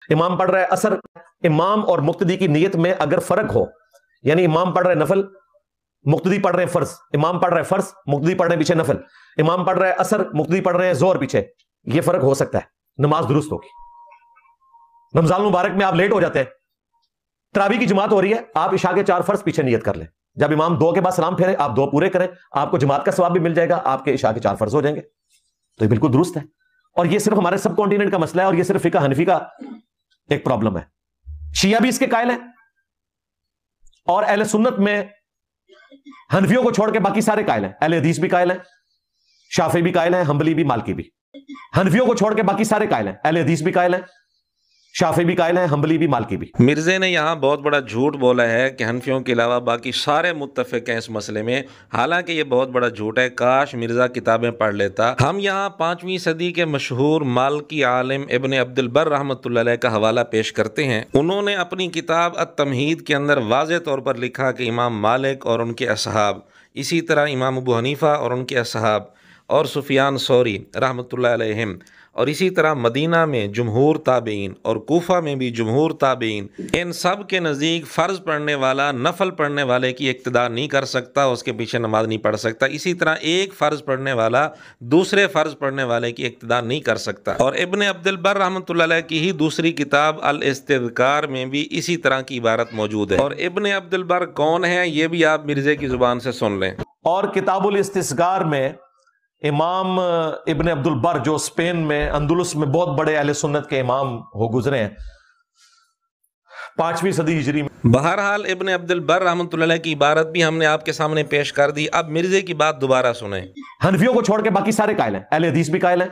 امام پڑھ رہا ہے اثر، امام اور مقتدی کی نیت میں اگر فرق ہو، یعنی امام پڑھ رہے نفل، مقتدی پڑھ رہے ہیں فرض، امام پڑھ رہے ہیں فرض، مقتدی پڑھ رہے ہیں پیچھے نفل، امام پڑھ رہے ہیں اثر، مقتدی پڑھ رہے ہیں ظہر پیچھے، یہ فرق ہو سکتا ہے، نماز درست ہوگی۔ رمضان المبارک میں آپ لیٹ ہو جاتے ہیں، تراویح کی جماعت ہو رہی ہے، آپ عشاء کے 4 فرض پیچھے نیت کر لیں، جب امام 2 کے بعد سلام پھیرے آپ 2 پورے کریں، آپ کو جماعت کا ثواب بھی مل جائے گا، آپ کے عشاء کے 4 فرض ہو جائیں گے، تو یہ بالکل درست ہے۔ اور یہ صرف ہمارے سب کانٹیننٹ کا مسئلہ ہے، اور یہ صرف فقہ حنفی کا ایک پرابلم ہے۔ شیعہ بھی اس کے قائل ہیں، اور اہل سنت میں حنفیوں کو چھوڑ کے باقی سارے قائل ہیں، اہل حدیث بھی قائل ہیں، شافعی بھی قائل ہیں، حنبلی بھی، مالکی بھی۔ حنفیوں کو چھوڑ کے باقی سارے قائل ہیں، اہل حدیث بھی قائل ہیں، شافعی بھی قائل ہیں، حنبلی بھی، مالکی بھی۔ مرزے نے یہاں بہت بڑا جھوٹ بولا ہے کہ حنفیوں کے علاوہ باقی سارے متفق ہیں اس مسئلے میں، حالانکہ یہ بہت بڑا جھوٹ ہے۔ کاش مرزا کتابیں پڑھ لیتا۔ ہم یہاں 5ویں صدی کے مشہور مالکی عالم ابن عبد البر رحمۃ اللہ علیہ کا حوالہ پیش کرتے ہیں۔ انہوں نے اپنی کتاب التمہید کے اندر واضح طور پر لکھا کہ امام مالک اور ان کے اصحاب، اسی طرح امام ابو حنیفہ اور ان کے اصحاب، اور سفیان ثوری رحمۃ اللہ علیہم، اور اسی طرح مدینہ میں جمہور تابعین اور کوفہ میں بھی جمہور تابعین، ان سب کے نزدیک فرض پڑھنے والا نفل پڑھنے والے کی اقتداء نہیں کر سکتا، اس کے پیچھے نماز نہیں پڑھ سکتا۔ اسی طرح ایک فرض پڑھنے والا دوسرے فرض پڑھنے والے کی اقتداء نہیں کر سکتا۔ اور ابن عبد البر رحمۃ اللہ علیہ کی ہی دوسری کتاب الاستذکار میں بھی اسی طرح کی عبارت موجود ہے۔ اور ابن عبد البر کون ہے یہ بھی آپ مرزے کی زبان سے سن لیں۔ اور کتاب الاستذکار میں امام ابن عبد البر جو اسپین میں اندلس میں بہت بڑے اہل سنت کے امام ہو گزرے ہیں 5ویں صدی ہجری میں۔ بہرحال ابن عبد البر رحمۃ اللہ علیہ کی عبارت بھی ہم نے آپ کے سامنے پیش کر دی۔ اب مرزے کی بات دوبارہ سنیں۔ حنفیوں کو چھوڑ کے باقی سارے قائل ہیں، اہل حدیث بھی قائل ہیں،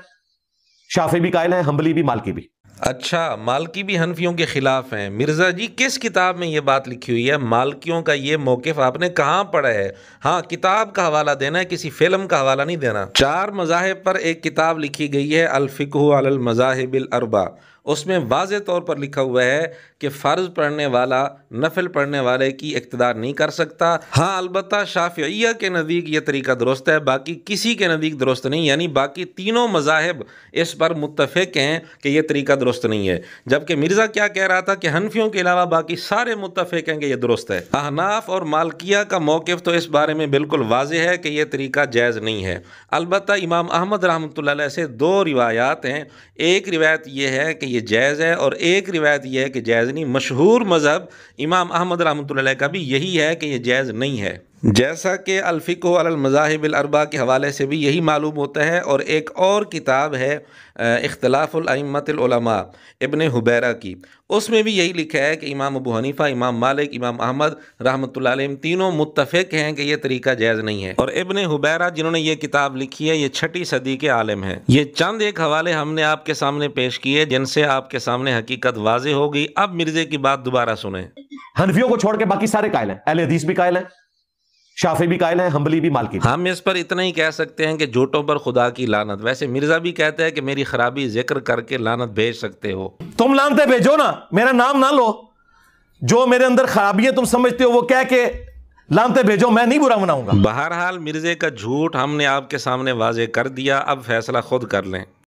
شافعی بھی قائل ہیں، حنبلی بھی، مالکی بھی۔ اچھا، مالکی بھی حنفیوں کے خلاف ہیں۔ مرزا جی کس کتاب میں یہ بات لکھی ہوئی ہے؟ مالکیوں کا یہ موقف آپ نے کہاں پڑھا ہے؟ ہاں، کتاب کا حوالہ دینا ہے، کسی فلم کا حوالہ نہیں دینا۔ 4 مذاہب پر ایک کتاب لکھی گئی ہے، الفقہ علی المذاہب الاربع۔ اس میں واضح طور پر لکھا ہوا ہے کہ فرض پڑھنے والا نفل پڑھنے والے کی اقتداء نہیں کر سکتا۔ ہاں، البتہ شافعیہ کے نزدیک یہ طریقہ درست ہے، باقی کسی کے نزدیک درست نہیں، یعنی باقی تینوں مذاہب اس پر متفق ہیں کہ یہ طریقہ درست نہیں ہے، جبکہ مرزا کیا کہہ رہا تھا کہ حنفیوں کے علاوہ باقی سارے متفق ہیں کہ یہ درست ہے۔ احناف اور مالکیہ کا موقف تو اس بارے میں بالکل واضح ہے کہ یہ طریقہ جائز نہیں ہے۔ البتہ امام احمد رحمۃ اللہ علیہ سے 2 روایات ہیں، ایک روایت یہ ہے کہ یہ جائز ہے اور ایک روایت یہ ہے کہ جائز نہیں۔ مشہور مذہب امام احمد رحمۃ اللہ علیہ کا بھی یہی ہے کہ یہ جائز نہیں ہے، جیسا کہ الفقہ علی المذاہب الاربع کے حوالے سے بھی یہی معلوم ہوتا ہے۔ اور ایک اور کتاب ہے اختلاف الائمۃ العلماء ابن حبیرہ کی، اس میں بھی یہی لکھا ہے کہ امام ابو حنیفہ، امام مالک، امام احمد رحمۃ اللہ علیہ تینوں متفق ہیں کہ یہ طریقہ جائز نہیں ہے۔ اور ابن حبیرہ جنہوں نے یہ کتاب لکھی ہے یہ 6ٹی صدی کے عالم ہیں۔ یہ چند ایک حوالے ہم نے آپ کے سامنے پیش کیے جن سے آپ کے سامنے حقیقت واضح ہو گئی۔ اب مرزے کی بات دوبارہ سنیں۔ حنفیوں کو چھوڑ کے باقی سارے قائل ہیں، اہل حدیث بھی قائل ہیں، شافعی بھی قائل ہیں، حنبلی بھی، مالکی بھی۔ ہم اس پر اتنا ہی کہہ سکتے ہیں کہ جھوٹوں پر خدا کی لعنت۔ ویسے مرزا بھی کہتا ہے کہ میری خرابی ذکر کر کے لعنت بھیج سکتے ہو۔ تم لعنتیں بھیجو نا، میرا نام نہ لو، جو میرے اندر خرابی ہے تم سمجھتے ہو وہ کہہ کے لعنتیں بھیجو، میں نہیں برا مناؤں گا۔ بہرحال مرزے کا جھوٹ ہم نے آپ کے سامنے واضح کر دیا، اب فیصلہ خود کر لیں۔